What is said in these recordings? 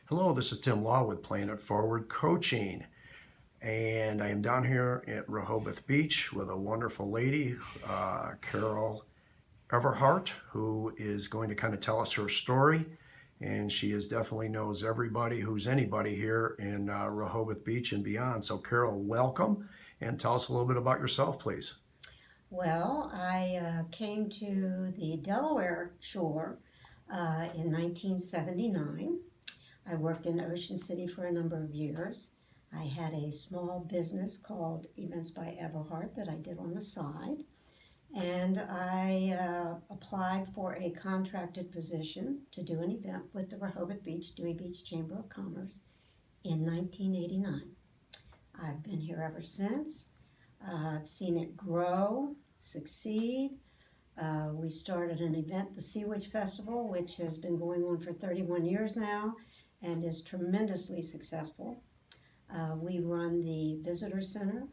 Hello, this is Tim Law with Playing It Forward Coaching, and I am down here at Rehoboth Beach with a wonderful lady, Carol Everhart, who is going to kind of tell us her story. And she definitely knows everybody who's anybody here in Rehoboth Beach and beyond. So, Carol, welcome, and tell us a little bit about yourself, please. Well, I came to the Delaware shore in 1979. I worked in Ocean City for a number of years. I had a small business called Events by Everhart that I did on the side. And I applied for a contracted position to do an event with the Rehoboth-Dewey Beach Chamber of Commerce in 1989. I've been here ever since. I've seen it grow, succeed. We started an event, the Sea Witch Festival, which has been going on for 31 years now and is tremendously successful. We run the visitor center,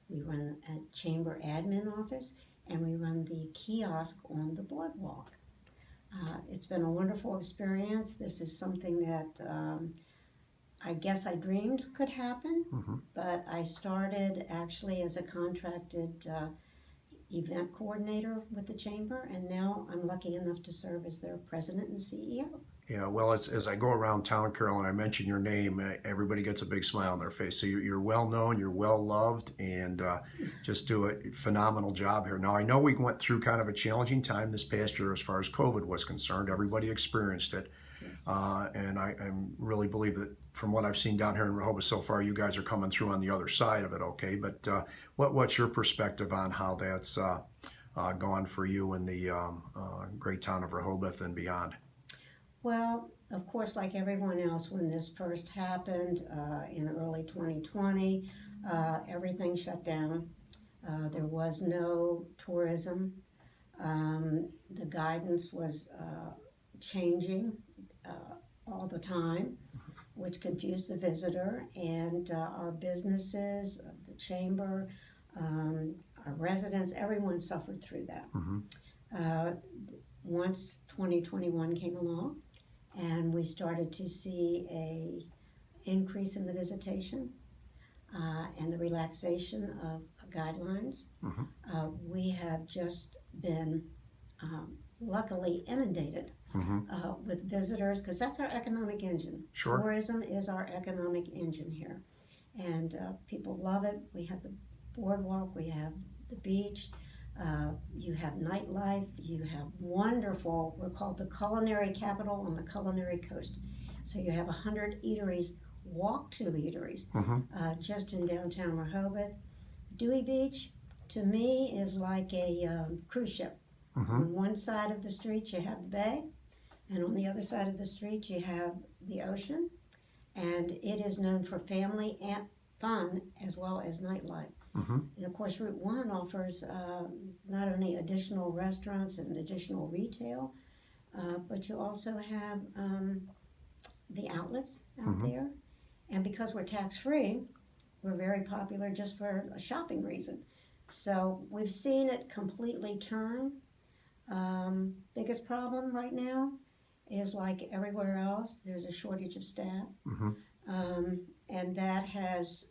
we run a chamber admin office, and we run the kiosk on the boardwalk. It's been a wonderful experience. This is something that I guess I dreamed could happen, but I started actually as a contracted event coordinator with the chamber, and now I'm lucky enough to serve as their president and CEO. Yeah, well, as I go around town, Carol, and I mention your name, everybody gets a big smile on their face. So you're well known, you're well loved, and just do a phenomenal job here. Now, I know we went through kind of a challenging time this past year as far as COVID was concerned. Everybody experienced it. Yes. And I really believe that from what I've seen down here in Rehoboth so far, you guys are coming through on the other side of it, okay? But what's your perspective on how that's gone for you in the great town of Rehoboth and beyond? Well, of course, like everyone else, when this first happened in early 2020, everything shut down. There was no tourism. The guidance was changing all the time, which confused the visitor, and our businesses, the chamber, our residents, everyone suffered through that. Once 2021 came along, and we started to see a increase in the visitation and the relaxation of guidelines. We have just been luckily inundated with visitors, because that's our economic engine. Sure. Tourism is our economic engine here, and people love it. We have the boardwalk, we have the beach, you have nightlife, you have wonderful, we're called the culinary capital on the culinary coast. So you have 100 eateries, walk-to eateries, just in downtown Rehoboth. Dewey Beach, to me, is like a cruise ship. On one side of the street you have the bay, and on the other side of the street you have the ocean, and it is known for family and fun as well as nightlife. And of course, Route 1 offers not only additional restaurants and additional retail, but you also have the outlets out there. And because we're tax-free, we're very popular just for a shopping reason. So we've seen it completely turn. Biggest problem right now is, like everywhere else, there's a shortage of staff. And that has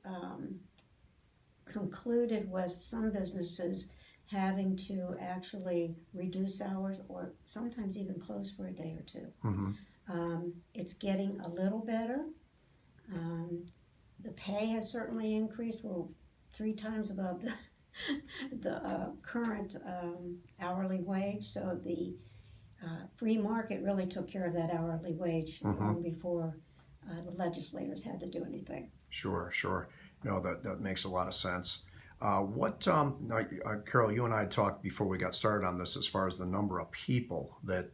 concluded with some businesses having to actually reduce hours or sometimes even close for a day or two. It's getting a little better. The pay has certainly increased. We're 3 times above the current hourly wage, so the free market really took care of that hourly wage long before the legislators had to do anything. Sure. No, that makes a lot of sense. Carol, you and I talked before we got started on this as far as the number of people that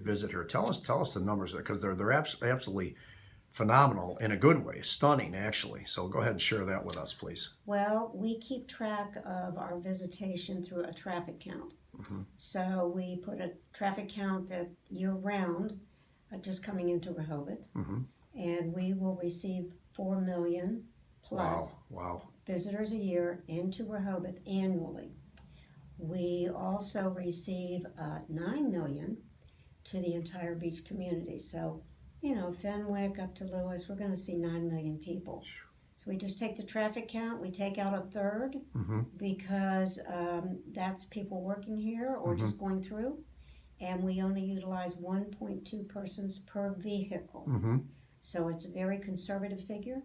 visit here. Tell us the numbers, because they're absolutely phenomenal in a good way, stunning actually. So go ahead and share that with us, please. Well, we keep track of our visitation through a traffic count. So we put a traffic count that year-round, just coming into Rehoboth, and we will receive 4 million plus visitors a year into Rehoboth annually. We also receive 9 million to the entire beach community. So Fenwick up to Lewis, we're going to see 9 million people. So we just take the traffic count, we take out a third because that's people working here or just going through, and we only utilize 1.2 persons per vehicle. So it's a very conservative figure.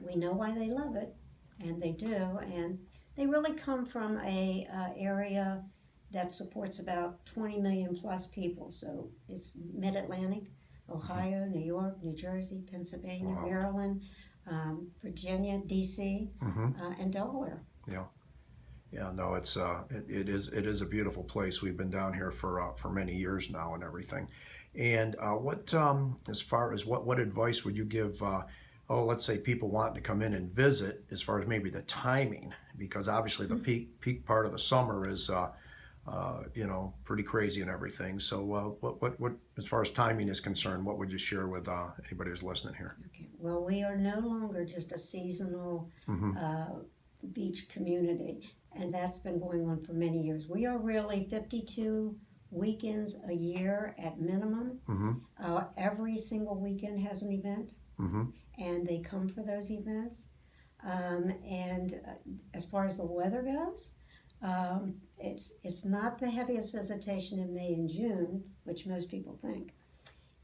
We know why they love it, and they do, and they really come from a area that supports about 20 million plus people. So it's Mid-Atlantic, Ohio, New York, New Jersey, Pennsylvania, Maryland, Virginia, DC, and Delaware. Yeah, no, it is a beautiful place. We've been down here for many years now and everything. And as far as what advice would you give? Let's say people want to come in and visit, as far as maybe the timing, because obviously the peak part of the summer is pretty crazy and everything. So what as far as timing is concerned, what would you share with anybody who's listening here? Okay. Well, we are no longer just a seasonal beach community, and that's been going on for many years. We are really 52 weekends a year at minimum. Every single weekend has an event, and they come for those events. And as far as the weather goes, it's not the heaviest visitation in May and June, which most people think.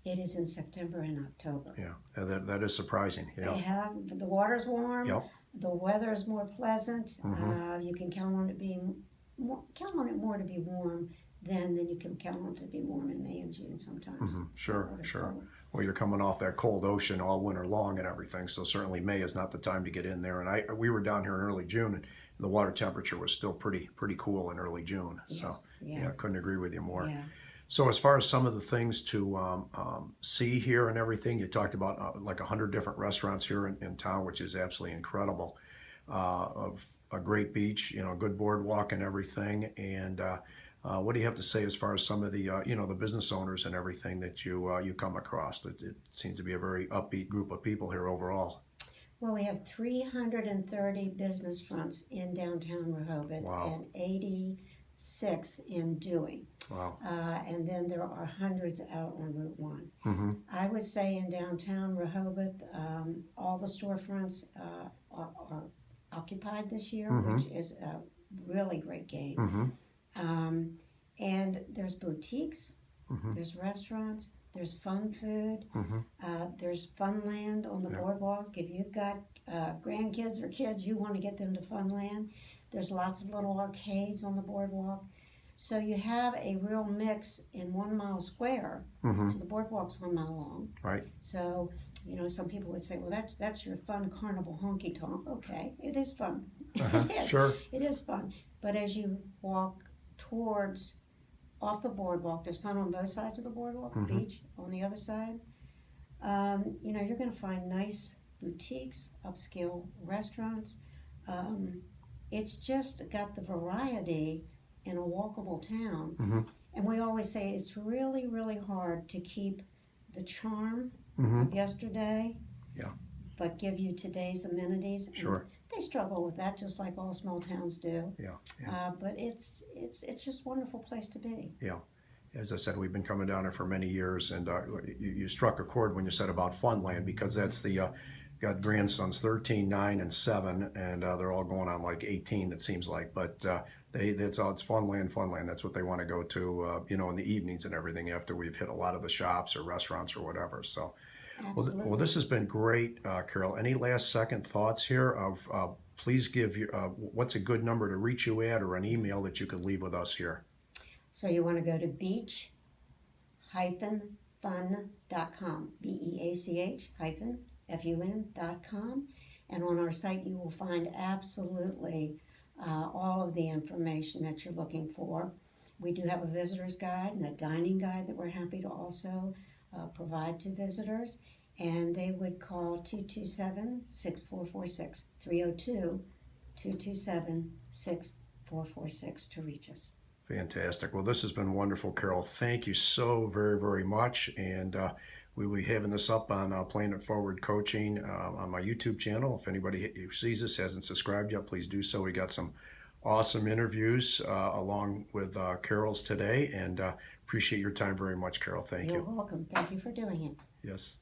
It is in September and October. Yeah, that is surprising. Yeah. The water's warm. The weather is more pleasant. You can count on it more to be warm than you can count on it to be warm in May and June sometimes. Sure. Well, you're coming off that cold ocean all winter long and everything, so certainly May is not the time to get in there. And we were down here in early June, and the water temperature was still pretty cool in early June. Yes, so I couldn't agree with you more. Yeah. So as far as some of the things to see here and everything, you talked about like 100 different restaurants here in town, which is absolutely incredible. Of a great beach, good boardwalk and everything. And what do you have to say as far as some of the the business owners and everything that you come across? It seems to be a very upbeat group of people here overall. Well, we have 330 business fronts in downtown Rehoboth and 86 in Dewey. Wow. And then there are hundreds out on Route 1. I would say in downtown Rehoboth, all the storefronts are occupied this year, which is a really great gain. And there's boutiques, there's restaurants, there's fun food, there's Funland on the boardwalk. If you've got grandkids or kids, you want to get them to Funland. There's lots of little arcades on the boardwalk. So you have a real mix in 1 mile square. So the boardwalk's 1 mile long. Right. So, some people would say, well, that's your fun carnival honky tonk. Okay, it is fun. It is. Sure. It is fun. But as you walk towards off the boardwalk, there's fun on both sides of the boardwalk, beach on the other side. You're going to find nice boutiques, upscale restaurants. It's just got the variety in a walkable town. And we always say it's really, really hard to keep the charm of yesterday, but give you today's amenities. Sure. They struggle with that, just like all small towns do. But it's just a wonderful place to be. Yeah. As I said, we've been coming down here for many years, and you struck a chord when you said about Funland, because that's got grandsons 13, 9, and 7, and they're all going on like 18, it seems like. But it's Funland. That's what they want to go to, in the evenings and everything after we've hit a lot of the shops or restaurants or whatever. So, well, this has been great, Carol. Any last second thoughts here? Please give what's a good number to reach you at, or an email that you could leave with us here. So you want to go to beach-fun.com, beach-fun.com, and on our site you will find absolutely all of the information that you're looking for. We do have a visitor's guide and a dining guide that we're happy to also provide to visitors, and they would call 227-6446, 302-227-6446 to reach us. Fantastic. Well, this has been wonderful, Carol. Thank you so very, very much. And we will be having this up on Playing It Forward Coaching on my YouTube channel. If anybody who sees this hasn't subscribed yet, please do so. We got some awesome interviews along with Carol's today, and appreciate your time very much, Carol. Thank you. You're welcome. Thank you for doing it. Yes.